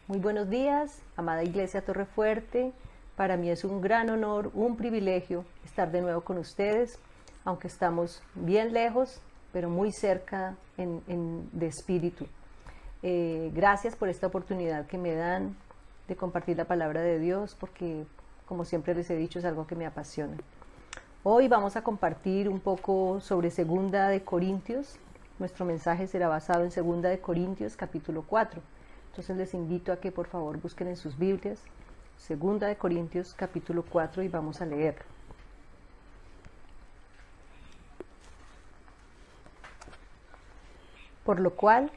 Muy buenos días, amada Iglesia Torrefuerte. Para mí es un gran honor, un privilegio estar de nuevo con ustedes, aunque estamos bien lejos, pero muy cerca de espíritu. Gracias por esta oportunidad que me dan de compartir la palabra de Dios, porque como siempre les he dicho, es algo que me apasiona. Hoy vamos a compartir un poco sobre Segunda de Corintios. Nuestro mensaje será basado en Segunda de Corintios capítulo 4. Entonces les invito a que por favor busquen en sus Biblias Segunda de Corintios capítulo 4 y vamos a leer. Por lo cual,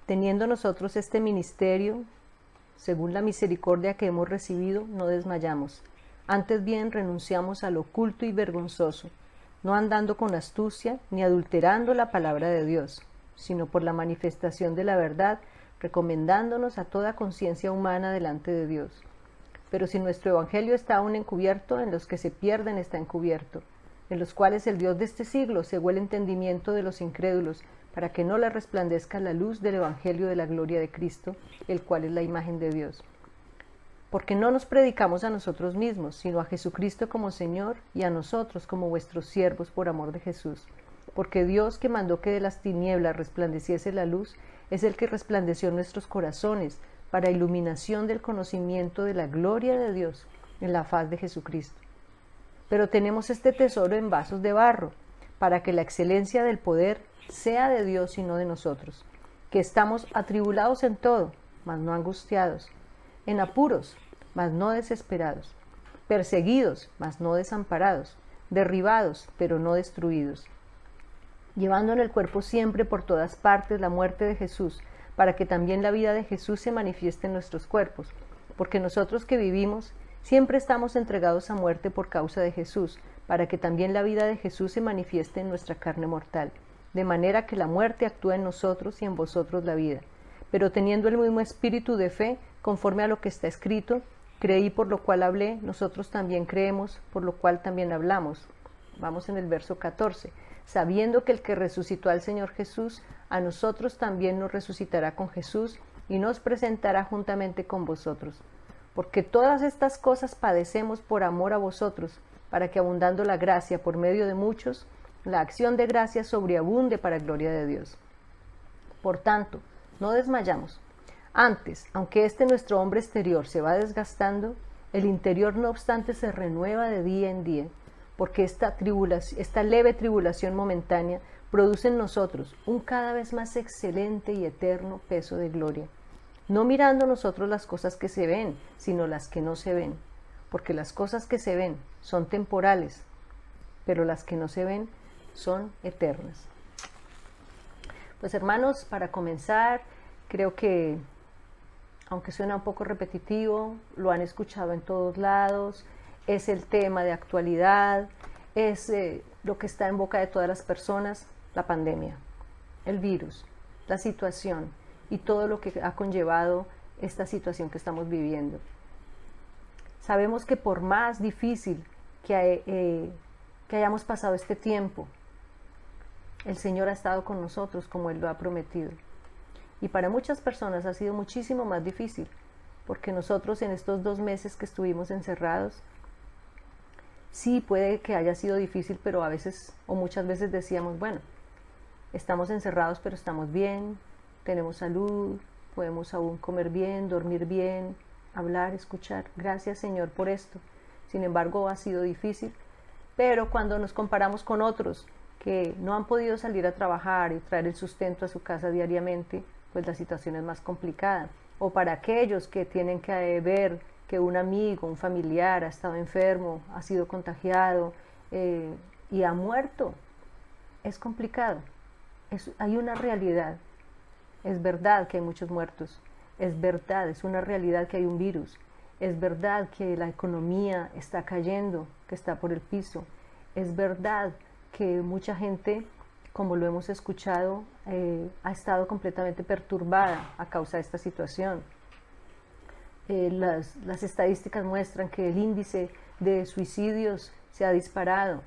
teniendo nosotros este ministerio, según la misericordia que hemos recibido, no desmayamos. Antes bien renunciamos a lo oculto y vergonzoso, no andando con astucia ni adulterando la palabra de Dios, sino por la manifestación de la verdad, recomendándonos a toda conciencia humana delante de Dios. Pero si nuestro evangelio está aún encubierto, en los que se pierden está encubierto, en los cuales el Dios de este siglo cegó el entendimiento de los incrédulos, para que no les resplandezca la luz del evangelio de la gloria de Cristo, el cual es la imagen de Dios. Porque no nos predicamos a nosotros mismos, sino a Jesucristo como Señor y a nosotros como vuestros siervos por amor de Jesús. Porque Dios, que mandó que de las tinieblas resplandeciese la luz, es el que resplandeció en nuestros corazones para iluminación del conocimiento de la gloria de Dios en la faz de Jesucristo. Pero tenemos este tesoro en vasos de barro, para que la excelencia del poder sea de Dios y no de nosotros, que estamos atribulados en todo, mas no angustiados, en apuros, mas no desesperados, perseguidos, mas no desamparados, derribados, pero no destruidos, llevando en el cuerpo siempre por todas partes la muerte de Jesús, para que también la vida de Jesús se manifieste en nuestros cuerpos, porque nosotros que vivimos siempre estamos entregados a muerte por causa de Jesús, para que también la vida de Jesús se manifieste en nuestra carne mortal, de manera que la muerte actúa en nosotros y en vosotros la vida. Pero teniendo el mismo espíritu de fe, conforme a lo que está escrito, creí por lo cual hablé, nosotros también creemos, por lo cual también hablamos. Vamos en el verso 14. Sabiendo que el que resucitó al Señor Jesús, a nosotros también nos resucitará con Jesús y nos presentará juntamente con vosotros. Porque todas estas cosas padecemos por amor a vosotros, para que abundando la gracia por medio de muchos, la acción de gracia sobreabunde para gloria de Dios. Por tanto, no desmayamos. Antes, aunque nuestro hombre exterior se va desgastando, el interior no obstante se renueva de día en día, porque esta leve tribulación momentánea produce en nosotros un cada vez más excelente y eterno peso de gloria, no mirando nosotros las cosas que se ven, sino las que no se ven, porque las cosas que se ven son temporales, pero las que no se ven son eternas. Pues hermanos, para comenzar, creo que, aunque suena un poco repetitivo, lo han escuchado en todos lados, es el tema de actualidad, es lo que está en boca de todas las personas, la pandemia, el virus, la situación y todo lo que ha conllevado esta situación que estamos viviendo. Sabemos que por más difícil que hayamos pasado este tiempo, el Señor ha estado con nosotros como Él lo ha prometido. Y para muchas personas ha sido muchísimo más difícil, porque nosotros en estos 2 meses que estuvimos encerrados, sí puede que haya sido difícil, pero a veces o muchas veces decíamos, bueno, estamos encerrados pero estamos bien, tenemos salud, podemos aún comer bien, dormir bien, hablar, escuchar. Gracias Señor por esto. Sin embargo, ha sido difícil, pero cuando nos comparamos con otros que no han podido salir a trabajar y traer el sustento a su casa diariamente, pues la situación es más complicada. O para aquellos que tienen que ver que un amigo, un familiar ha estado enfermo, ha sido contagiado y ha muerto, es complicado. Hay una realidad. Es verdad que hay muchos muertos. Es verdad, es una realidad que hay un virus. Es verdad que la economía está cayendo, que está por el piso. Es verdad que mucha gente, como lo hemos escuchado, ha estado completamente perturbada a causa de esta situación. Las estadísticas muestran que el índice de suicidios se ha disparado,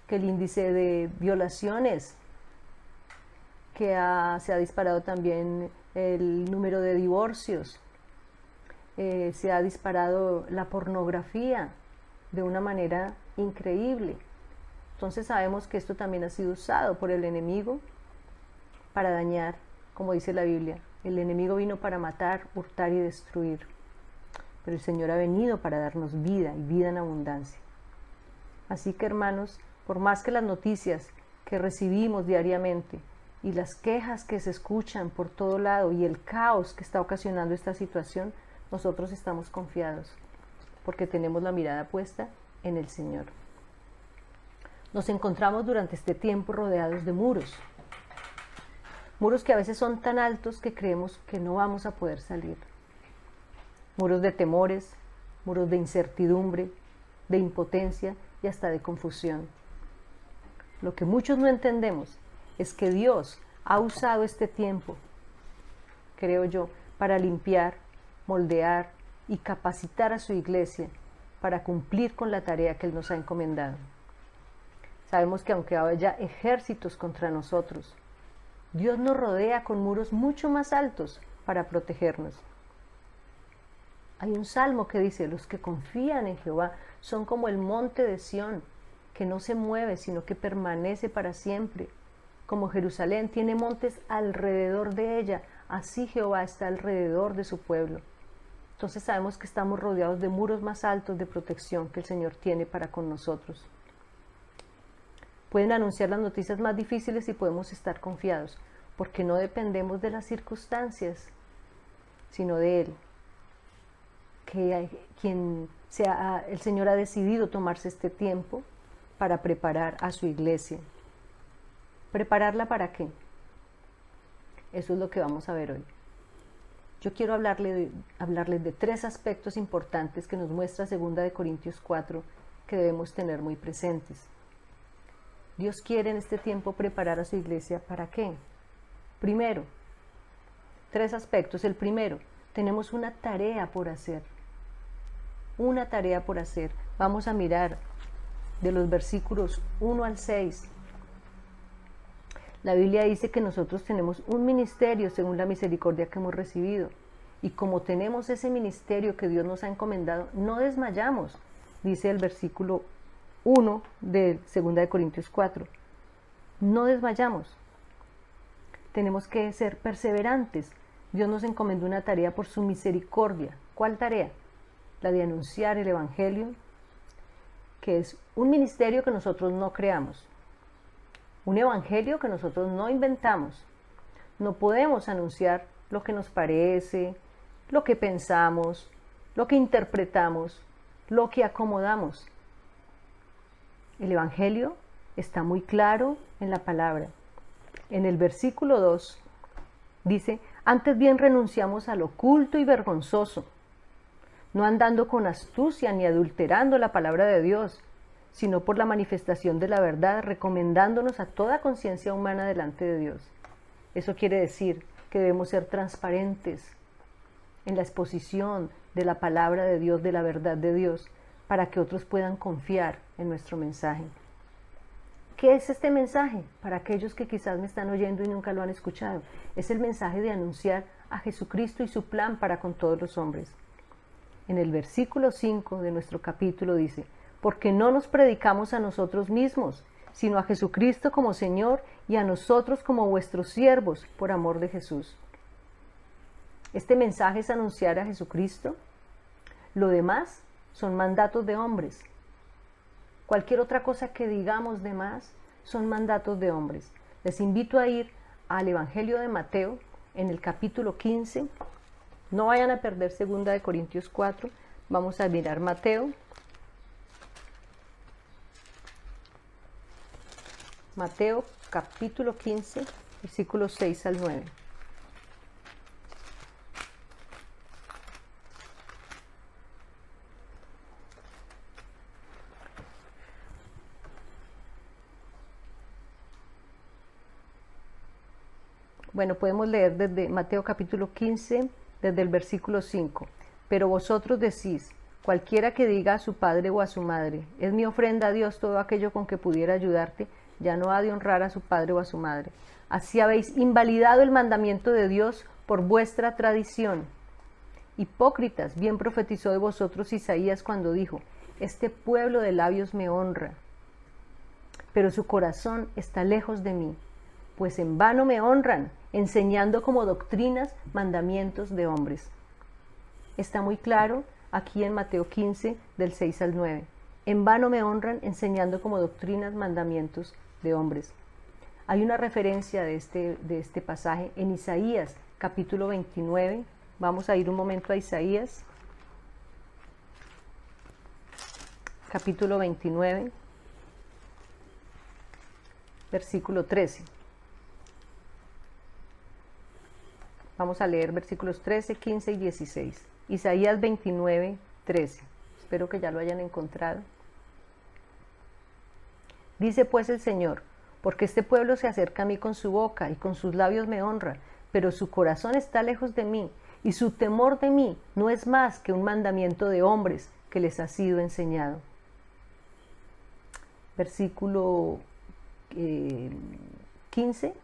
que el índice de violaciones, se ha disparado también el número de divorcios, se ha disparado la pornografía de una manera increíble. Entonces sabemos que esto también ha sido usado por el enemigo para dañar, como dice la Biblia. El enemigo vino para matar, hurtar y destruir. Pero el Señor ha venido para darnos vida y vida en abundancia. Así que, hermanos, por más que las noticias que recibimos diariamente y las quejas que se escuchan por todo lado y el caos que está ocasionando esta situación, nosotros estamos confiados porque tenemos la mirada puesta en el Señor. Nos encontramos durante este tiempo rodeados de muros. Muros que a veces son tan altos que creemos que no vamos a poder salir. Muros de temores, muros de incertidumbre, de impotencia y hasta de confusión. Lo que muchos no entendemos es que Dios ha usado este tiempo, creo yo, para limpiar, moldear y capacitar a su iglesia para cumplir con la tarea que Él nos ha encomendado. Sabemos que aunque haya ejércitos contra nosotros, Dios nos rodea con muros mucho más altos para protegernos. Hay un salmo que dice: los que confían en Jehová son como el monte de Sión, que no se mueve, sino que permanece para siempre. Como Jerusalén tiene montes alrededor de ella, así Jehová está alrededor de su pueblo. Entonces sabemos que estamos rodeados de muros más altos de protección que el Señor tiene para con nosotros. Pueden anunciar las noticias más difíciles y podemos estar confiados, porque no dependemos de las circunstancias, sino de Él. El Señor ha decidido tomarse este tiempo para preparar a su iglesia. ¿Prepararla para qué? Eso es lo que vamos a ver hoy. Yo quiero hablarles de 3 aspectos importantes que nos muestra 2 Corintios 4 que debemos tener muy presentes. Dios quiere en este tiempo preparar a su iglesia ¿para qué? Primero, 3 aspectos. El primero, tenemos una tarea por hacer. Una tarea por hacer. Vamos a mirar de los versículos 1 al 6. La Biblia dice que nosotros tenemos un ministerio según la misericordia que hemos recibido. Y como tenemos ese ministerio que Dios nos ha encomendado, no desmayamos, dice el versículo 1 de 2 Corintios 4. No desmayamos. Tenemos que ser perseverantes. Dios nos encomendó una tarea por su misericordia. ¿Cuál tarea? La de anunciar el Evangelio, que es un ministerio que nosotros no creamos. Un evangelio que nosotros no inventamos. No podemos anunciar lo que nos parece, lo que pensamos, lo que interpretamos, lo que acomodamos. El evangelio está muy claro en la palabra. En el versículo 2 dice: antes bien renunciamos al oculto y vergonzoso, no andando con astucia ni adulterando la palabra de Dios, sino por la manifestación de la verdad, recomendándonos a toda conciencia humana delante de Dios. Eso quiere decir que debemos ser transparentes en la exposición de la palabra de Dios, de la verdad de Dios, para que otros puedan confiar en nuestro mensaje. ¿Qué es este mensaje? Para aquellos que quizás me están oyendo y nunca lo han escuchado, es el mensaje de anunciar a Jesucristo y su plan para con todos los hombres. En el versículo 5 de nuestro capítulo dice: porque no nos predicamos a nosotros mismos, sino a Jesucristo como Señor y a nosotros como vuestros siervos, por amor de Jesús. Este mensaje es anunciar a Jesucristo. Lo demás son mandatos de hombres. Cualquier otra cosa que digamos de más son mandatos de hombres. Les invito a ir al Evangelio de Mateo, en el capítulo 15. No vayan a perder 2 Corintios 4. Vamos a mirar Mateo. Mateo capítulo 15, versículos 6 al 9. Bueno, podemos leer desde Mateo capítulo 15, desde el versículo 5. Pero vosotros decís: cualquiera que diga a su padre o a su madre: es mi ofrenda a Dios todo aquello con que pudiera ayudarte, ya no ha de honrar a su padre o a su madre. Así habéis invalidado el mandamiento de Dios por vuestra tradición. Hipócritas, bien profetizó de vosotros Isaías cuando dijo: este pueblo de labios me honra, pero su corazón está lejos de mí, pues en vano me honran, enseñando como doctrinas mandamientos de hombres. Está muy claro aquí en Mateo 15, del 6 al 9. En vano me honran, enseñando como doctrinas mandamientos de hombres. Hay una referencia de este pasaje en Isaías, capítulo 29. Vamos a ir un momento a Isaías, capítulo 29, versículo 13. Vamos a leer versículos 13, 15 y 16. Isaías 29, 13. Espero que ya lo hayan encontrado. Dice pues el Señor: porque este pueblo se acerca a mí con su boca y con sus labios me honra, pero su corazón está lejos de mí, y su temor de mí no es más que un mandamiento de hombres que les ha sido enseñado. Versículo 15.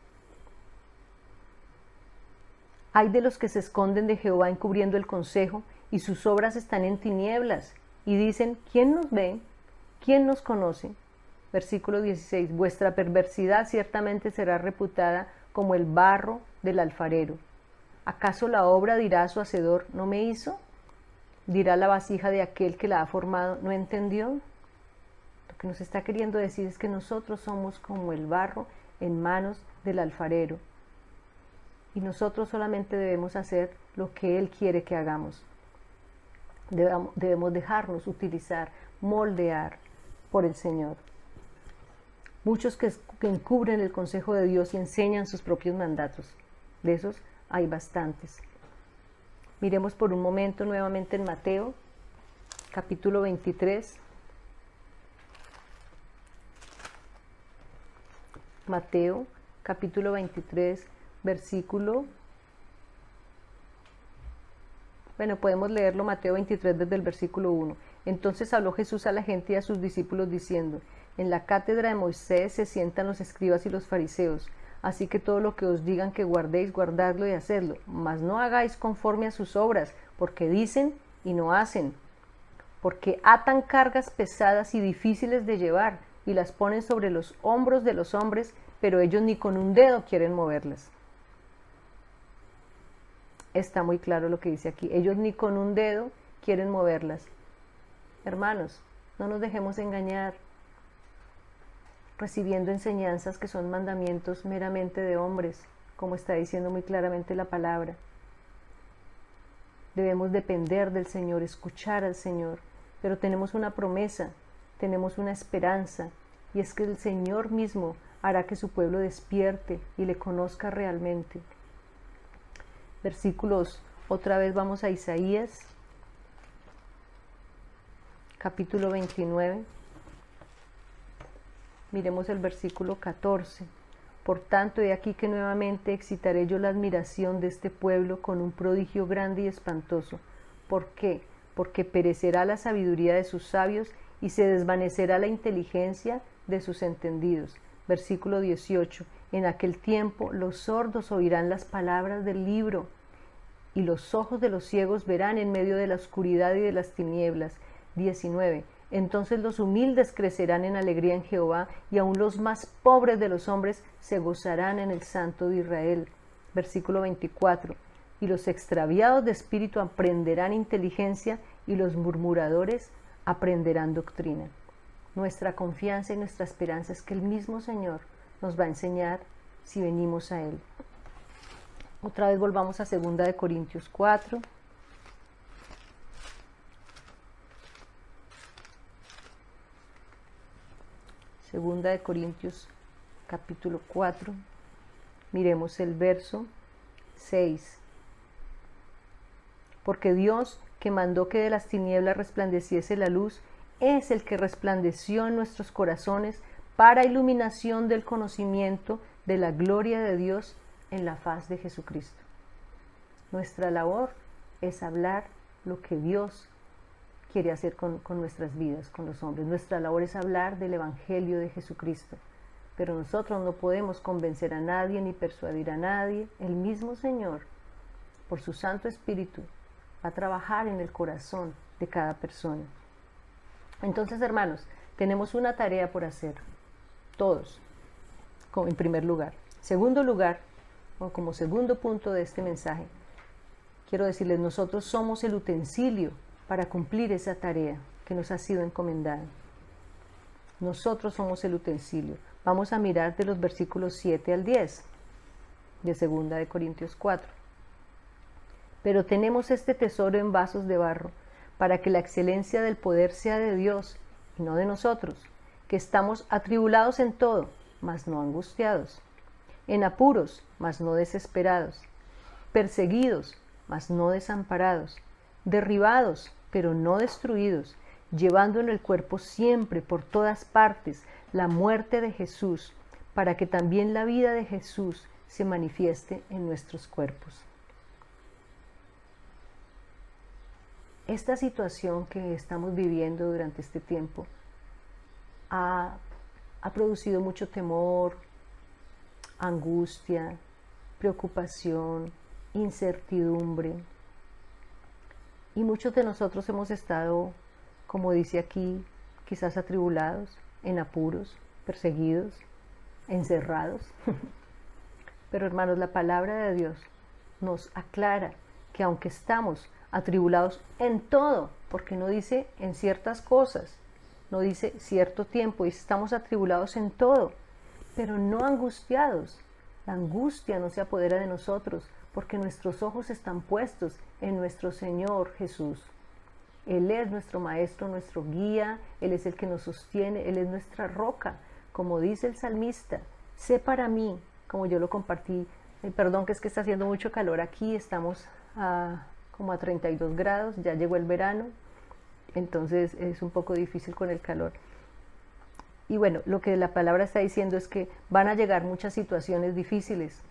Hay de los que se esconden de Jehová encubriendo el consejo, y sus obras están en tinieblas, y dicen: ¿quién nos ve? ¿Quién nos conoce? Versículo 16. Vuestra perversidad ciertamente será reputada como el barro del alfarero. ¿Acaso la obra dirá a su hacedor: no me hizo? Dirá la vasija de aquel que la ha formado: ¿no entendió? Lo que nos está queriendo decir es que nosotros somos como el barro en manos del alfarero. Y nosotros solamente debemos hacer lo que Él quiere que hagamos. Debemos dejarnos utilizar, moldear por el Señor. Muchos que encubren el consejo de Dios y enseñan sus propios mandatos. De esos hay bastantes. Miremos por un momento nuevamente en Mateo, capítulo 23. Mateo, capítulo 23, versículo... Bueno, podemos leerlo, Mateo 23, desde el versículo 1. Entonces habló Jesús a la gente y a sus discípulos diciendo: en la cátedra de Moisés se sientan los escribas y los fariseos, así que todo lo que os digan que guardéis, guardadlo y hacedlo, mas no hagáis conforme a sus obras, porque dicen y no hacen, porque atan cargas pesadas y difíciles de llevar, y las ponen sobre los hombros de los hombres, pero ellos ni con un dedo quieren moverlas. Está muy claro lo que dice aquí. Ellos ni con un dedo quieren moverlas. Hermanos, no nos dejemos engañar recibiendo enseñanzas que son mandamientos meramente de hombres, como está diciendo muy claramente la palabra. Debemos depender del Señor, escuchar al Señor, pero tenemos una promesa, tenemos una esperanza, y es que el Señor mismo hará que su pueblo despierte y le conozca realmente. Versículos, otra vez vamos a Isaías, capítulo 29. Miremos el versículo 14. Por tanto, he aquí que nuevamente excitaré yo la admiración de este pueblo con un prodigio grande y espantoso. ¿Por qué? Porque perecerá la sabiduría de sus sabios y se desvanecerá la inteligencia de sus entendidos. Versículo 18. En aquel tiempo los sordos oirán las palabras del libro, y los ojos de los ciegos verán en medio de la oscuridad y de las tinieblas. 19. Entonces los humildes crecerán en alegría en Jehová, y aun los más pobres de los hombres se gozarán en el Santo de Israel. Versículo 24. Y los extraviados de espíritu aprenderán inteligencia, y los murmuradores aprenderán doctrina. Nuestra confianza y nuestra esperanza es que el mismo Señor nos va a enseñar si venimos a Él. Otra vez volvamos a 2 Corintios 4. Segunda de Corintios capítulo 4, miremos el verso 6. Porque Dios, que mandó que de las tinieblas resplandeciese la luz, es el que resplandeció en nuestros corazones para iluminación del conocimiento de la gloria de Dios en la faz de Jesucristo. Nuestra labor es hablar lo que Dios quiere hacer con nuestras vidas, con los hombres. Nuestra labor es hablar del Evangelio de Jesucristo. Pero nosotros no podemos convencer a nadie ni persuadir a nadie. El mismo Señor, por su Santo Espíritu, va a trabajar en el corazón de cada persona. Entonces, hermanos, tenemos una tarea por hacer, todos, en primer lugar. Segundo lugar, o como segundo punto de este mensaje, quiero decirles, nosotros somos el utensilio para cumplir esa tarea que nos ha sido encomendada. Nosotros somos el utensilio. Vamos a mirar de los versículos 7 al 10 de 2 de Corintios 4. Pero tenemos este tesoro en vasos de barro, para que la excelencia del poder sea de Dios y no de nosotros, que estamos atribulados en todo, mas no angustiados, en apuros, mas no desesperados, perseguidos, mas no desamparados, derribados, pero no destruidos, llevando en el cuerpo siempre por todas partes la muerte de Jesús, para que también la vida de Jesús se manifieste en nuestros cuerpos. Esta situación que estamos viviendo durante este tiempo ha producido mucho temor, angustia, preocupación, incertidumbre. Y muchos de nosotros hemos estado, como dice aquí, quizás atribulados, en apuros, perseguidos, encerrados. Pero hermanos, la palabra de Dios nos aclara que aunque estamos atribulados en todo, porque no dice en ciertas cosas, no dice cierto tiempo, dice estamos atribulados en todo, pero no angustiados. La angustia no se apodera de nosotros, porque nuestros ojos están puestos en nuestro Señor Jesús. Él es nuestro Maestro, nuestro guía, Él es el que nos sostiene, Él es nuestra roca. Como dice el salmista, sé para mí, como yo lo compartí, perdón que es que está haciendo mucho calor aquí, estamos como a 32 grados, ya llegó el verano, entonces es un poco difícil con el calor. Y bueno, lo que la palabra está diciendo es que van a llegar muchas situaciones difíciles,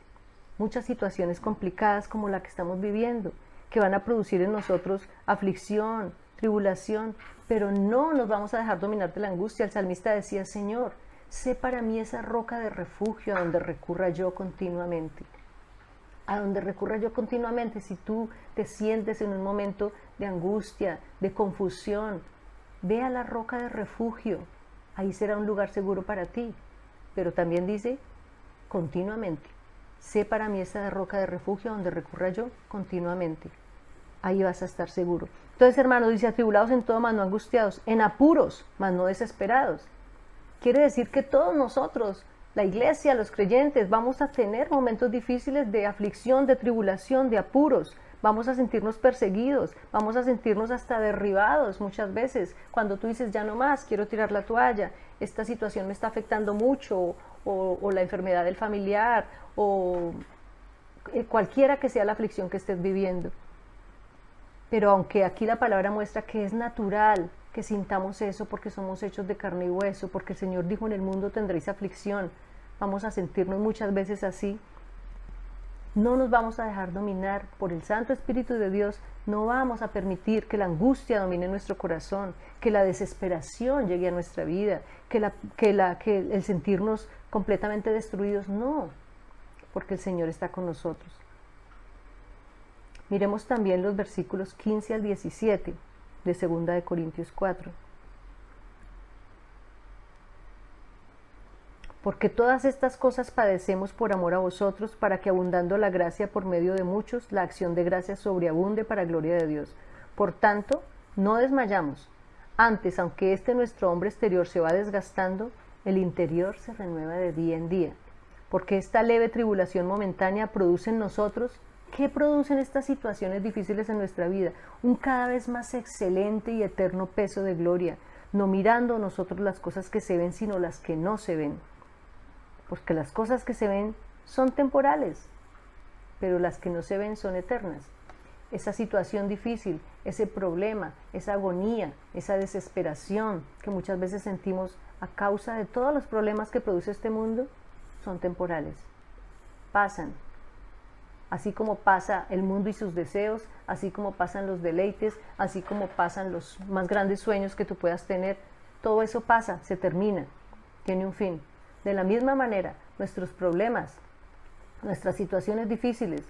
muchas situaciones complicadas como la que estamos viviendo, que van a producir en nosotros aflicción, tribulación, pero no nos vamos a dejar dominar de la angustia. El salmista decía, Señor, sé para mí esa roca de refugio a donde recurra yo continuamente. A donde recurra yo continuamente, si tú te sientes en un momento de angustia, de confusión, ve a la roca de refugio, ahí será un lugar seguro para ti. Pero también dice, continuamente, sé para mí esa roca de refugio a donde recurra yo continuamente, ahí vas a estar seguro. Entonces, hermano, dice, atribulados en todo, mas no angustiados, en apuros, mas no desesperados. Quiere decir que todos nosotros, la iglesia, los creyentes, vamos a tener momentos difíciles de aflicción, de tribulación, de apuros. Vamos a sentirnos perseguidos, vamos a sentirnos hasta derribados muchas veces. Cuando tú dices, ya no más, quiero tirar la toalla, esta situación me está afectando mucho, o la enfermedad del familiar, o cualquiera que sea la aflicción que estés viviendo. Pero aunque aquí la palabra muestra que es natural que sintamos eso porque somos hechos de carne y hueso, porque el Señor dijo, en el mundo tendréis aflicción, vamos a sentirnos muchas veces así, no nos vamos a dejar dominar por el Santo Espíritu de Dios, no vamos a permitir que la angustia domine nuestro corazón, que la desesperación llegue a nuestra vida, que el sentirnos completamente destruidos, no, porque el Señor está con nosotros. Miremos también los versículos 15 al 17 de 2 de Corintios 4. Porque todas estas cosas padecemos por amor a vosotros, para que abundando la gracia por medio de muchos, la acción de gracia sobreabunde para gloria de Dios. Por tanto, no desmayamos. Antes, aunque nuestro hombre exterior se va desgastando, el interior se renueva de día en día. Porque esta leve tribulación momentánea produce en nosotros, ¿qué producen estas situaciones difíciles en nuestra vida? Un cada vez más excelente y eterno peso de gloria, no mirando nosotros las cosas que se ven, sino las que no se ven. Porque las cosas que se ven son temporales, pero las que no se ven son eternas. Esa situación difícil, ese problema, esa agonía, esa desesperación que muchas veces sentimos a causa de todos los problemas que produce este mundo, son temporales. Pasan. Así como pasa el mundo y sus deseos, así como pasan los deleites, así como pasan los más grandes sueños que tú puedas tener, todo eso pasa, se termina, tiene un fin. De la misma manera, nuestros problemas, nuestras situaciones difíciles,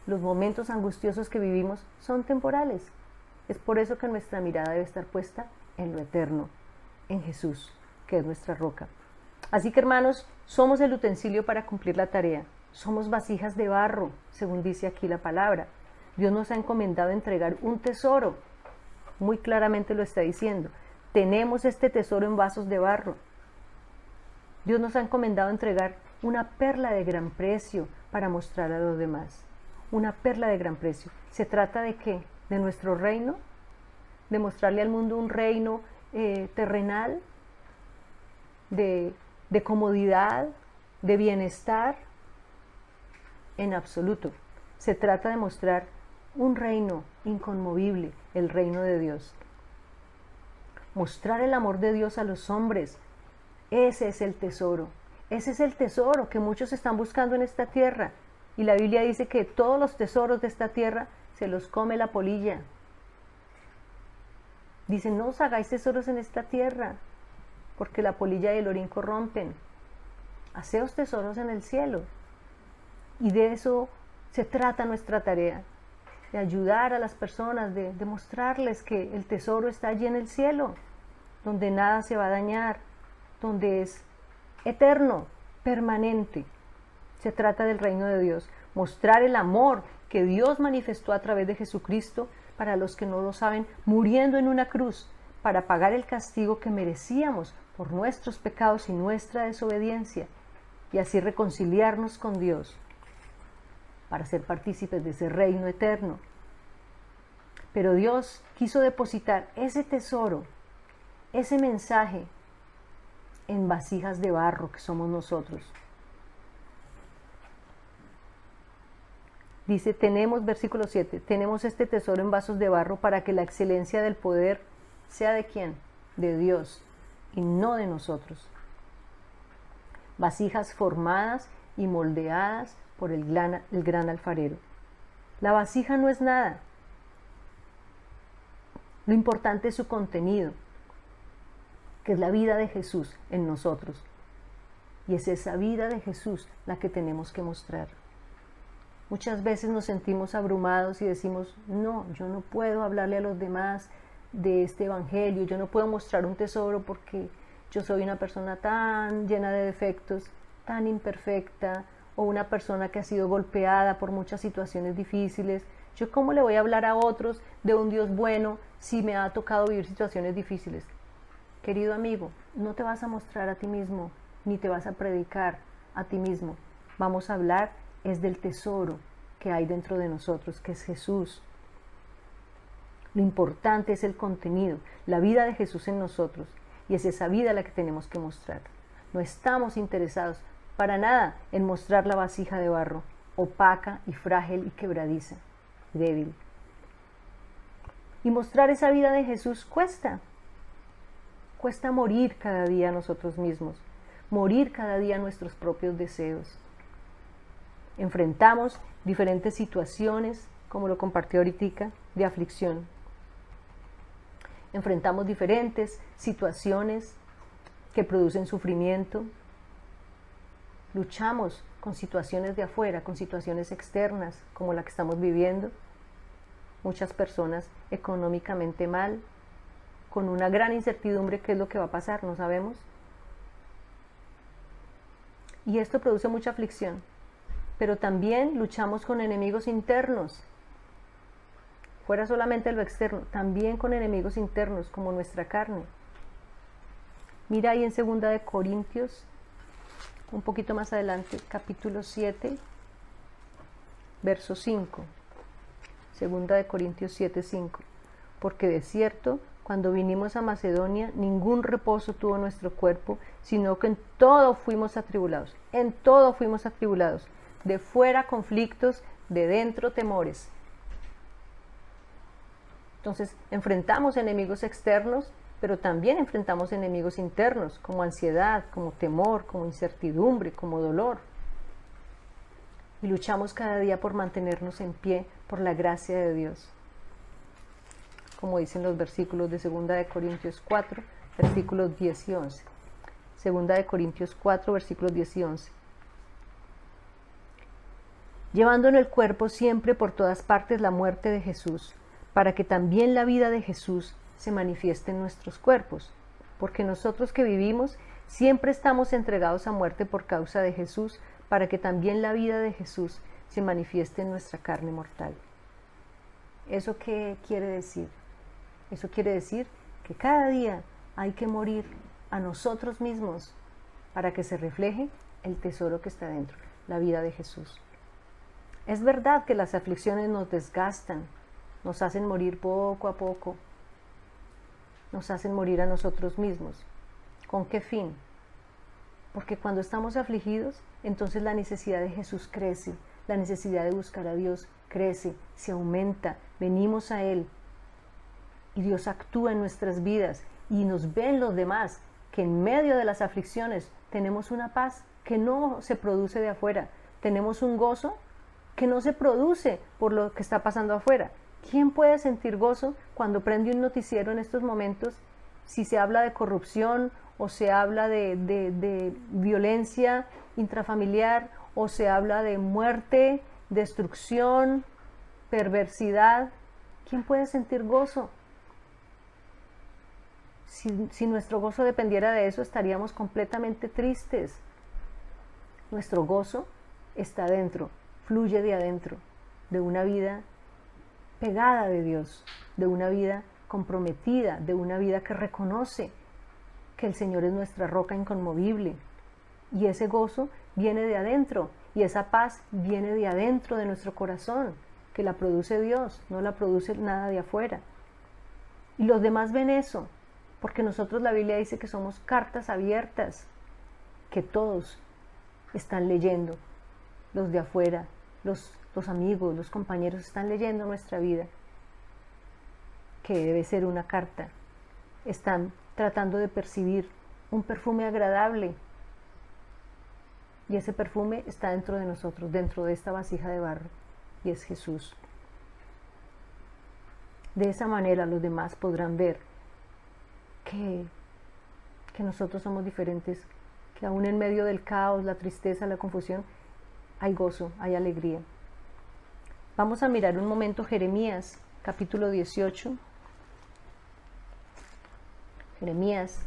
los momentos angustiosos que vivimos son temporales. Es por eso que nuestra mirada debe estar puesta en lo eterno, en Jesús, que es nuestra roca. Así que, hermanos, somos el utensilio para cumplir la tarea. Somos vasijas de barro, según dice aquí la palabra. Dios nos ha encomendado entregar un tesoro. Muy claramente lo está diciendo. Tenemos este tesoro en vasos de barro. Dios nos ha encomendado entregar una perla de gran precio para mostrar a los demás. Una perla de gran precio. ¿Se trata de qué? ¿De nuestro reino? ¿De mostrarle al mundo un reino terrenal? ¿De comodidad? ¿De bienestar? En absoluto. Se trata de mostrar un reino inconmovible, el reino de Dios. Mostrar el amor de Dios a los hombres. Ese es el tesoro. Ese es el tesoro que muchos están buscando en esta tierra. Y la Biblia dice que todos los tesoros de esta tierra se los come la polilla. Dice, no os hagáis tesoros en esta tierra, porque la polilla y el orín corrompen. Haceos tesoros en el cielo. Y de eso se trata nuestra tarea, de ayudar a las personas, de mostrarles que el tesoro está allí en el cielo, donde nada se va a dañar, donde es eterno, permanente. Se trata del reino de Dios, mostrar el amor que Dios manifestó a través de Jesucristo, para los que no lo saben, muriendo en una cruz, para pagar el castigo que merecíamos por nuestros pecados y nuestra desobediencia, y así reconciliarnos con Dios, para ser partícipes de ese reino eterno. Pero Dios quiso depositar ese tesoro, ese mensaje, en vasijas de barro que somos nosotros. Dice, versículo 7, tenemos este tesoro en vasos de barro para que la excelencia del poder sea ¿de quién? De Dios y no de nosotros. Vasijas formadas y moldeadas por el gran alfarero. La vasija no es nada. Lo importante es su contenido, que es la vida de Jesús en nosotros. Y es esa vida de Jesús la que tenemos que mostrar. Muchas veces nos sentimos abrumados y decimos, no, yo no puedo hablarle a los demás de este evangelio, yo no puedo mostrar un tesoro porque yo soy una persona tan llena de defectos, tan imperfecta, o una persona que ha sido golpeada por muchas situaciones difíciles. ¿Yo cómo le voy a hablar a otros de un Dios bueno si me ha tocado vivir situaciones difíciles? Querido amigo, no te vas a mostrar a ti mismo, ni te vas a predicar a ti mismo. Vamos a hablar es del tesoro que hay dentro de nosotros, que es Jesús. Lo importante es el contenido, la vida de Jesús en nosotros, y es esa vida la que tenemos que mostrar. No estamos interesados para nada en mostrar la vasija de barro, opaca y frágil y quebradiza, débil. Y mostrar esa vida de Jesús cuesta morir cada día a nosotros mismos, morir cada día a nuestros propios deseos. Enfrentamos diferentes situaciones, como lo compartió ahorita, de aflicción. Enfrentamos diferentes situaciones que producen sufrimiento. Luchamos con situaciones de afuera, con situaciones externas, como la que estamos viviendo. Muchas personas económicamente mal, con una gran incertidumbre, ¿qué es lo que va a pasar? No sabemos. Y esto produce mucha aflicción. Pero también luchamos con enemigos internos. Fuera solamente lo externo, también con enemigos internos, como nuestra carne. Mira ahí en 2 de Corintios, un poquito más adelante, capítulo 7, verso 5. 2 de Corintios 7, 5. Porque de cierto, cuando vinimos a Macedonia, ningún reposo tuvo nuestro cuerpo, sino que en todo fuimos atribulados. En todo fuimos atribulados. De fuera conflictos, de dentro temores. Entonces, enfrentamos enemigos externos, pero también enfrentamos enemigos internos, como ansiedad, como temor, como incertidumbre, como dolor. Y luchamos cada día por mantenernos en pie por la gracia de Dios. Como dicen los versículos de 2 de Corintios 4, versículos 10 y 11. 2 de Corintios 4, versículos 10 y 11. llevando en el cuerpo siempre por todas partes la muerte de Jesús, para que también la vida de Jesús se manifieste en nuestros cuerpos. Porque nosotros que vivimos siempre estamos entregados a muerte por causa de Jesús, para que también la vida de Jesús se manifieste en nuestra carne mortal. ¿Eso qué quiere decir? Eso quiere decir que cada día hay que morir a nosotros mismos para que se refleje el tesoro que está dentro, la vida de Jesús. Es verdad que las aflicciones nos desgastan, nos hacen morir poco a poco, nos hacen morir a nosotros mismos. ¿Con qué fin? Porque cuando estamos afligidos, entonces la necesidad de Jesús crece, la necesidad de buscar a Dios crece, se aumenta, venimos a Él y Dios actúa en nuestras vidas y nos ven los demás que en medio de las aflicciones tenemos una paz que no se produce de afuera, tenemos un gozo que no se produce por lo que está pasando afuera. ¿Quién puede sentir gozo cuando prende un noticiero en estos momentos si se habla de corrupción o se habla de violencia intrafamiliar o se habla de muerte, destrucción, perversidad? ¿Quién puede sentir gozo? Si nuestro gozo dependiera de eso, estaríamos completamente tristes. Nuestro gozo está dentro, fluye de adentro, de una vida pegada de Dios, de una vida comprometida, de una vida que reconoce que el Señor es nuestra roca inconmovible. Y ese gozo viene de adentro, y esa paz viene de adentro de nuestro corazón, que la produce Dios, no la produce nada de afuera. Y los demás ven eso, porque nosotros, la Biblia dice que somos cartas abiertas, que todos están leyendo, los de afuera, los amigos, los compañeros están leyendo nuestra vida, que debe ser una carta. Están tratando de percibir un perfume agradable, y ese perfume está dentro de nosotros, dentro de esta vasija de barro, y es Jesús. De esa manera los demás podrán ver que nosotros somos diferentes, que aún en medio del caos, la tristeza, la confusión, hay gozo, hay alegría. Vamos a mirar un momento Jeremías, capítulo 18. Jeremías.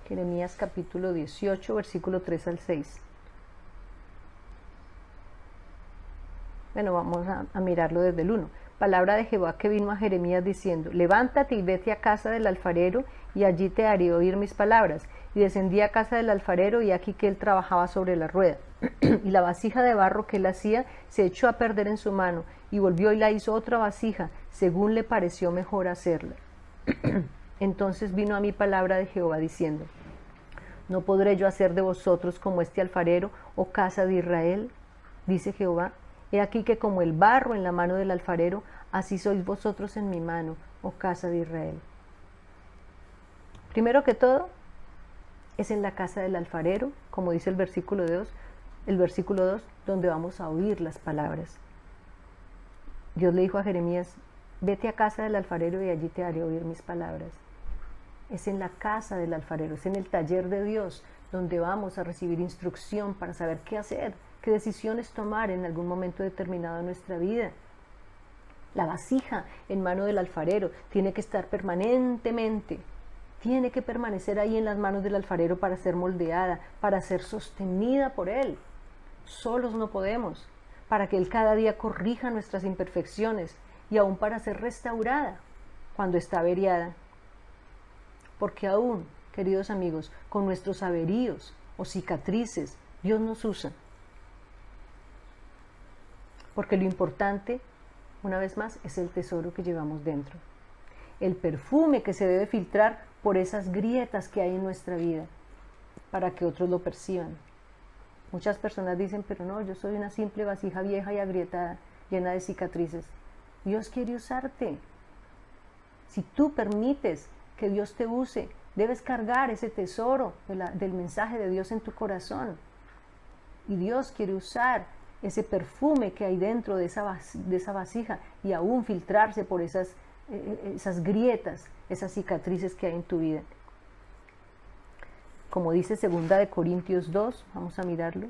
Jeremías capítulo 18, versículo 3 al 6. Bueno, vamos a mirarlo desde el 1. Palabra de Jehová que vino a Jeremías diciendo: levántate y vete a casa del alfarero, y allí te haré oír mis palabras. Y descendí a casa del alfarero, y aquí que él trabajaba sobre la rueda. Y la vasija de barro que él hacía se echó a perder en su mano, y volvió y la hizo otra vasija, según le pareció mejor hacerla. Entonces vino a mí palabra de Jehová diciendo: ¿no podré yo hacer de vosotros como este alfarero, oh casa de Israel? Dice Jehová: he aquí que como el barro en la mano del alfarero, así sois vosotros en mi mano, oh casa de Israel. Primero que todo, es en la casa del alfarero, como dice el versículo 2, donde vamos a oír las palabras. Dios le dijo a Jeremías: vete a casa del alfarero y allí te haré oír mis palabras. Es en la casa del alfarero, es en el taller de Dios, donde vamos a recibir instrucción para saber qué hacer, qué decisiones tomar en algún momento determinado de nuestra vida. La vasija en mano del alfarero tiene que estar permanentemente, tiene que permanecer ahí en las manos del alfarero para ser moldeada, para ser sostenida por él. Solos no podemos, para que él cada día corrija nuestras imperfecciones y aún para ser restaurada cuando está averiada. Porque aún, queridos amigos, con nuestros averíos o cicatrices, Dios nos usa. Porque lo importante, una vez más, es el tesoro que llevamos dentro. El perfume que se debe filtrar por esas grietas que hay en nuestra vida, para que otros lo perciban. Muchas personas dicen: pero no, yo soy una simple vasija vieja y agrietada, llena de cicatrices. Dios quiere usarte. Si tú permites que Dios te use, debes cargar ese tesoro del mensaje de Dios en tu corazón. Y Dios quiere usar ese perfume que hay dentro de esa vasija y aún filtrarse por esas grietas, esas cicatrices que hay en tu vida. como dice 2 Corintios 2, vamos a mirarlo.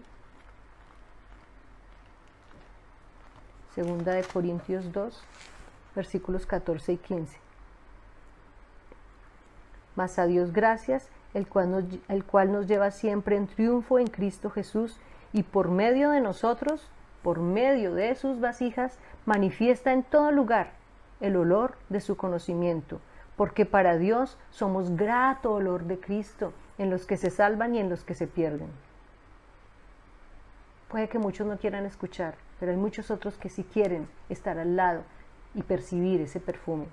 2 Corintios 2, versículos 14 y 15. Mas a Dios gracias, el cual nos lleva siempre en triunfo en Cristo Jesús, y por medio de nosotros, por medio de sus vasijas, manifiesta en todo lugar el olor de su conocimiento, porque para Dios somos grato olor de Cristo en los que se salvan y en los que se pierden. Puede que muchos no quieran escuchar, pero hay muchos otros que sí quieren estar al lado y percibir ese perfume.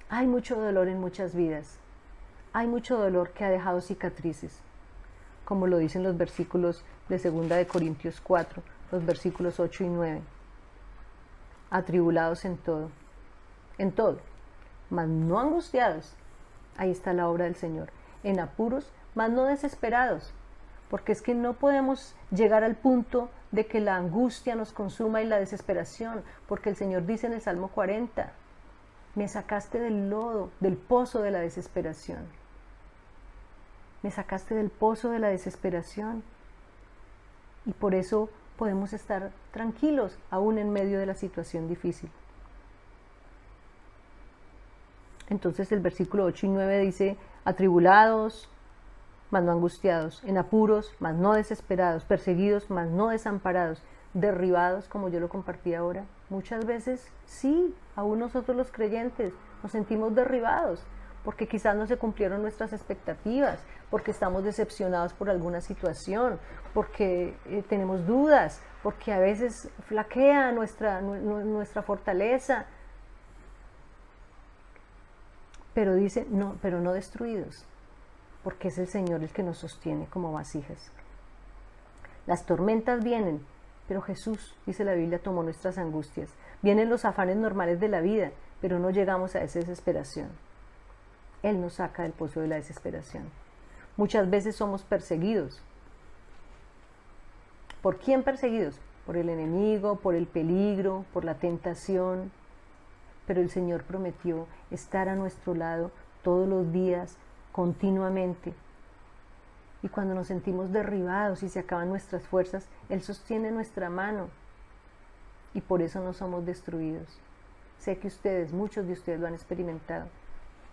Hay mucho dolor en muchas vidas. Hay mucho dolor que ha dejado cicatrices, como lo dicen los versículos de 2 Corintios 4, los versículos 8 y 9. Atribulados en todo, mas no angustiados. Ahí está la obra del Señor. En apuros, mas no desesperados, porque es que no podemos llegar al punto de que la angustia nos consuma y la desesperación, porque el Señor dice en el Salmo 40, me sacaste del lodo, del pozo de la desesperación. Me sacaste del pozo de la desesperación. Y por eso podemos estar tranquilos, aún en medio de la situación difícil. Entonces el versículo 8 y 9 dice, atribulados, mas no angustiados, en apuros, mas no desesperados, perseguidos, mas no desamparados, derribados, como yo lo compartí ahora. Muchas veces, sí, aún nosotros los creyentes nos sentimos derribados, porque quizás no se cumplieron nuestras expectativas, porque estamos decepcionados por alguna situación, porque tenemos dudas, porque a veces flaquea nuestra fortaleza. Pero dice, no, pero no destruidos, porque es el Señor el que nos sostiene como vasijas. Las tormentas vienen, pero Jesús, dice la Biblia, tomó nuestras angustias. Vienen los afanes normales de la vida, pero no llegamos a esa desesperación. Él nos saca del pozo de la desesperación. Muchas veces somos perseguidos. ¿Por quién perseguidos? Por el enemigo, por el peligro, por la tentación. Pero el Señor prometió estar a nuestro lado todos los días, continuamente. Y cuando nos sentimos derribados y se acaban nuestras fuerzas, Él sostiene nuestra mano. Y por eso no somos destruidos. Sé que ustedes, muchos de ustedes lo han experimentado.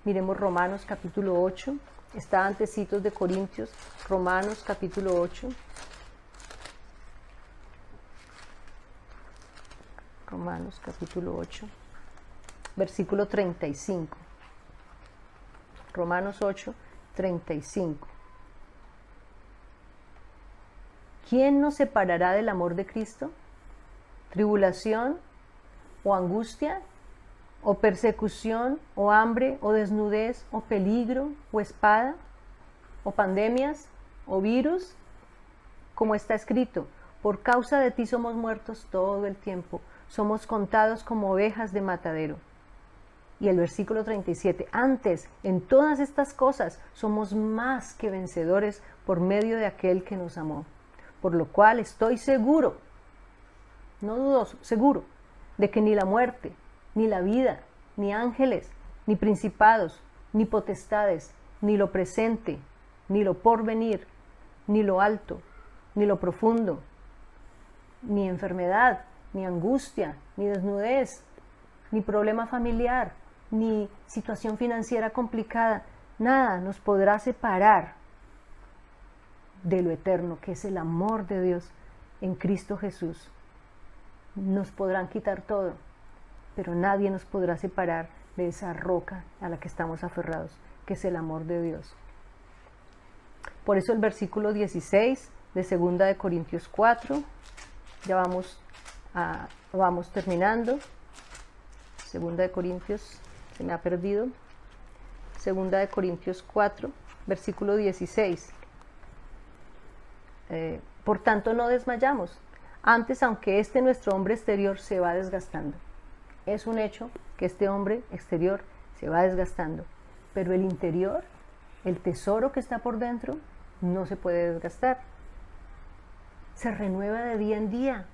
Miremos Romanos capítulo 8. Está antecitos de Corintios. Romanos capítulo 8. Romanos capítulo 8. Versículo 35. Romanos 8, 35. ¿Quién nos separará del amor de Cristo? ¿Tribulación o angustia o persecución o hambre o desnudez o peligro o espada o pandemias o virus? Como está escrito, por causa de ti somos muertos todo el tiempo, somos contados como ovejas de matadero. Y el versículo 37, antes, en todas estas cosas, somos más que vencedores por medio de aquel que nos amó. Por lo cual estoy seguro, no dudoso, seguro, de que ni la muerte, ni la vida, ni ángeles, ni principados, ni potestades, ni lo presente, ni lo porvenir, ni lo alto, ni lo profundo, ni enfermedad, ni angustia, ni desnudez, ni problema familiar, ni situación financiera complicada, nada nos podrá separar de lo eterno, que es el amor de Dios en Cristo Jesús. Nos podrán quitar todo, pero nadie nos podrá separar de esa roca a la que estamos aferrados, que es el amor de Dios. Por eso el versículo 16 de 2 Corintios 4, ya vamos terminando. 2 Corintios, se me ha perdido. 2 Corintios 4, versículo 16. Por tanto no desmayamos, antes aunque nuestro hombre exterior se va desgastando. Es un hecho que este hombre exterior se va desgastando, pero el interior, el tesoro que está por dentro, no se puede desgastar. Se renueva de día en día.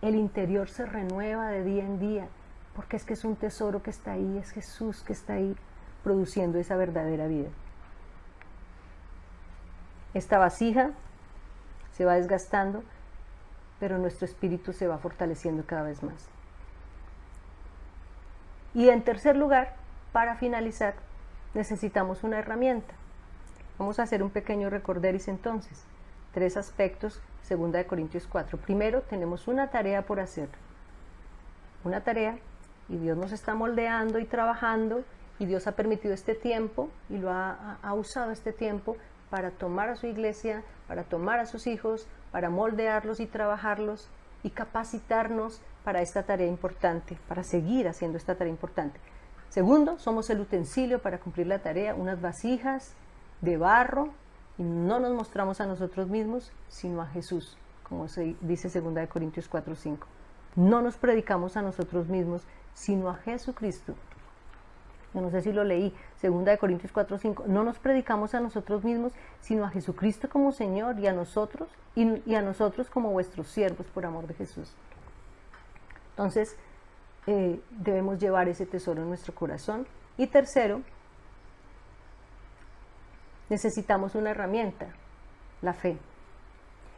El interior se renueva de día en día, porque es que es un tesoro que está ahí, es Jesús que está ahí produciendo esa verdadera vida. Esta vasija se va desgastando, pero nuestro espíritu se va fortaleciendo cada vez más. Y en tercer lugar, para finalizar, necesitamos una herramienta. Vamos a hacer un pequeño recorderis entonces. 3 aspectos, 2 Corintios 4. Primero, tenemos una tarea por hacer. Una tarea, y Dios nos está moldeando y trabajando, y Dios ha permitido este tiempo, y lo ha usado este tiempo para tomar a su iglesia, para tomar a sus hijos, para moldearlos y trabajarlos, y capacitarnos para esta tarea importante, para seguir haciendo esta tarea importante. Segundo, somos el utensilio para cumplir la tarea, unas vasijas de barro, y no nos mostramos a nosotros mismos, sino a Jesús, como se dice 2 Corintios 4:5. No nos predicamos a nosotros mismos, sino a Jesucristo. Yo no sé si lo leí, 2 Corintios 4:5. No nos predicamos a nosotros mismos, sino a Jesucristo como Señor, y a nosotros como vuestros siervos por amor de Jesús. Entonces, debemos llevar ese tesoro en nuestro corazón. Y tercero, necesitamos una herramienta, la fe.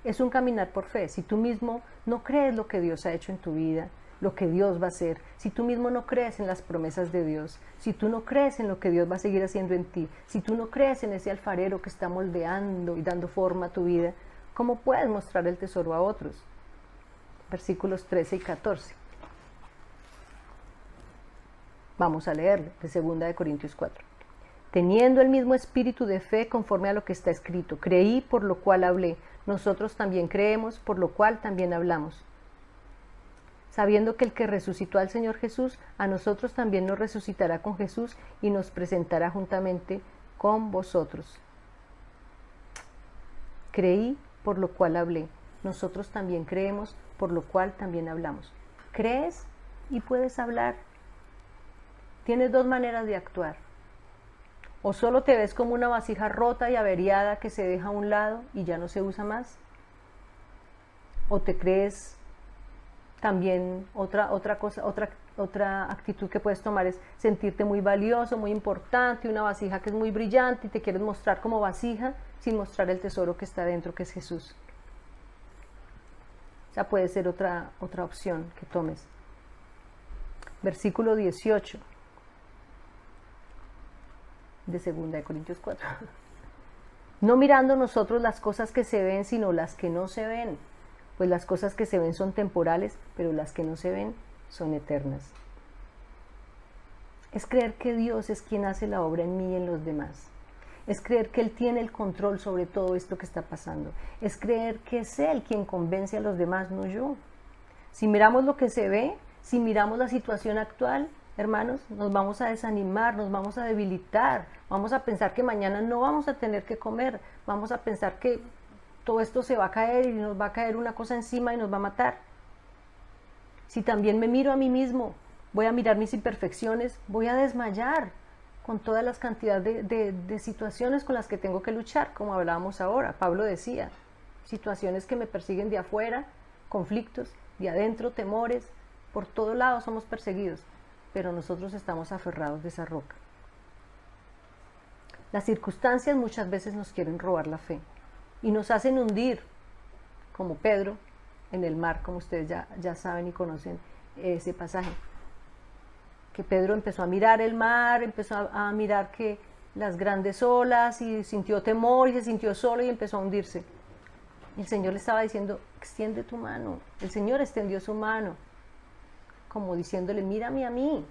Es un caminar por fe. Si tú mismo no crees lo que Dios ha hecho en tu vida, lo que Dios va a hacer, si tú mismo no crees en las promesas de Dios, si tú no crees en lo que Dios va a seguir haciendo en ti, si tú no crees en ese alfarero que está moldeando y dando forma a tu vida, ¿cómo puedes mostrar el tesoro a otros? Versículos 13 y 14. Vamos a leerlo, de 2 Corintios 4. Teniendo el mismo espíritu de fe conforme a lo que está escrito, creí, por lo cual hablé. Nosotros también creemos, por lo cual también hablamos. Sabiendo que el que resucitó al Señor Jesús, a nosotros también nos resucitará con Jesús y nos presentará juntamente con vosotros. Creí, por lo cual hablé. Nosotros también creemos, por lo cual también hablamos. ¿Crees y puedes hablar? Tienes 2 maneras de actuar. O solo te ves como una vasija rota y averiada que se deja a un lado y ya no se usa más. O te crees también otra actitud que puedes tomar es sentirte muy valioso, muy importante, una vasija que es muy brillante y te quieres mostrar como vasija sin mostrar el tesoro que está dentro, que es Jesús. Esa puede ser otra opción que tomes. Versículo 18 de 2 Corintios 4. No mirando nosotros las cosas que se ven, sino las que no se ven. Pues las cosas que se ven son temporales, pero las que no se ven son eternas. Es creer que Dios es quien hace la obra en mí y en los demás. Es creer que Él tiene el control sobre todo esto que está pasando. Es creer que es Él quien convence a los demás, no yo. Si miramos lo que se ve, si miramos la situación actual, hermanos, nos vamos a desanimar, nos vamos a debilitar, vamos a pensar que mañana no vamos a tener que comer, vamos a pensar que todo esto se va a caer y nos va a caer una cosa encima y nos va a matar. Si también me miro a mí mismo, voy a mirar mis imperfecciones, voy a desmayar con todas las cantidades de situaciones con las que tengo que luchar, como hablábamos ahora. Pablo decía, situaciones que me persiguen de afuera, conflictos, de adentro, temores, por todo lado somos perseguidos, pero nosotros estamos aferrados de esa roca. Las circunstancias muchas veces nos quieren robar la fe y nos hacen hundir, como Pedro en el mar, como ustedes ya saben y conocen ese pasaje. Que Pedro empezó a mirar el mar, empezó a mirar que las grandes olas y sintió temor y se sintió solo y empezó a hundirse. Y el Señor le estaba diciendo, extiende tu mano. El Señor extendió su mano, como diciéndole, mírame a mí,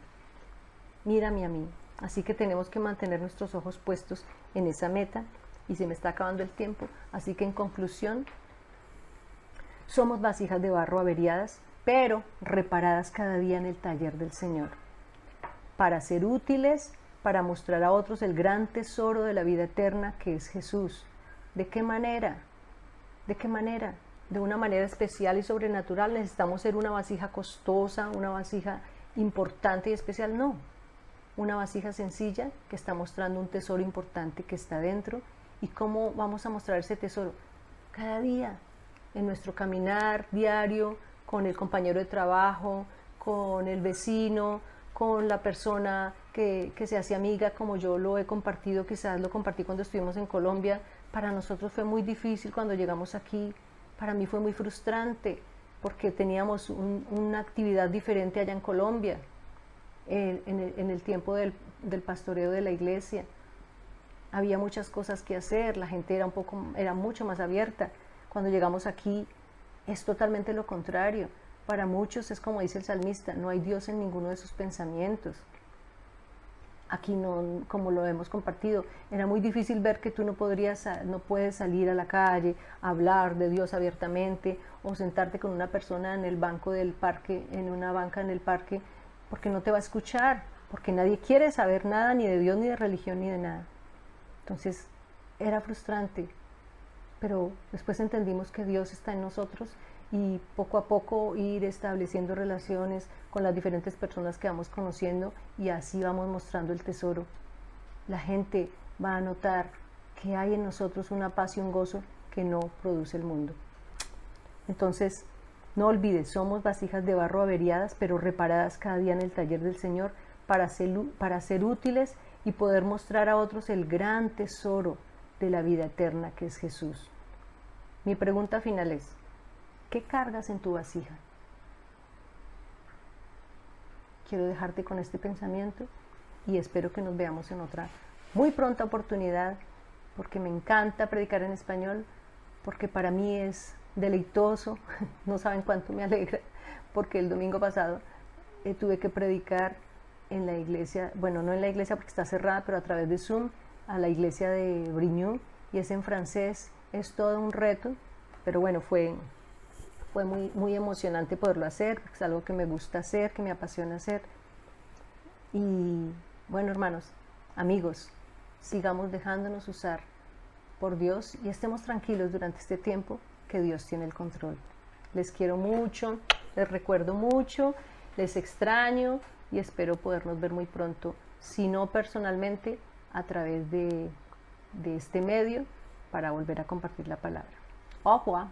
mírame a mí. Así que tenemos que mantener nuestros ojos puestos en esa meta y se me está acabando el tiempo. Así que en conclusión, somos vasijas de barro averiadas, pero reparadas cada día en el taller del Señor, para ser útiles, para mostrar a otros el gran tesoro de la vida eterna que es Jesús. ¿De qué manera? ¿De qué manera? De una manera especial y sobrenatural. ¿Necesitamos ser una vasija costosa, una vasija importante y especial? No. Una vasija sencilla que está mostrando un tesoro importante que está dentro. ¿Y cómo vamos a mostrar ese tesoro? Cada día, en nuestro caminar diario, con el compañero de trabajo, con el vecino, con la persona que se hace amiga, como yo lo he compartido, quizás lo compartí cuando estuvimos en Colombia, Para nosotros fue muy difícil cuando llegamos aquí, para mí fue muy frustrante, porque teníamos una actividad diferente allá en Colombia, en el tiempo del pastoreo de la iglesia. Había muchas cosas que hacer, la gente era mucho más abierta. Cuando llegamos aquí es totalmente lo contrario. Para muchos es como dice el salmista, no hay Dios en ninguno de sus pensamientos. Aquí no, como lo hemos compartido, era muy difícil ver que tú no puedes salir a la calle, hablar de Dios abiertamente o sentarte con una persona en el banco del parque, en una banca en el parque, porque no te va a escuchar, porque nadie quiere saber nada ni de Dios, ni de religión, ni de nada. Entonces era frustrante, pero después entendimos que Dios está en nosotros y poco a poco ir estableciendo relaciones con las diferentes personas que vamos conociendo y así vamos mostrando el tesoro. La gente va a notar que hay en nosotros una paz y un gozo que no produce el mundo. Entonces, no olvides, somos vasijas de barro averiadas, pero reparadas cada día en el taller del Señor para ser útiles y poder mostrar a otros el gran tesoro de la vida eterna que es Jesús. Mi pregunta final es, ¿qué cargas en tu vasija? Quiero dejarte con este pensamiento y espero que nos veamos en otra muy pronta oportunidad, porque me encanta predicar en español, porque para mí es deleitoso, no saben cuánto me alegra, porque el domingo pasado tuve que predicar en la iglesia, bueno, no en la iglesia porque está cerrada, pero a través de Zoom, a la iglesia de Brignoud, y es en francés, es todo un reto, pero bueno, fue muy emocionante poderlo hacer, es algo que me gusta hacer, que me apasiona hacer. Y bueno, hermanos, amigos, sigamos dejándonos usar por Dios y estemos tranquilos durante este tiempo que Dios tiene el control. Les quiero mucho, les recuerdo mucho, les extraño y espero podernos ver muy pronto, si no personalmente, a través de este medio para volver a compartir la palabra. Au revoir.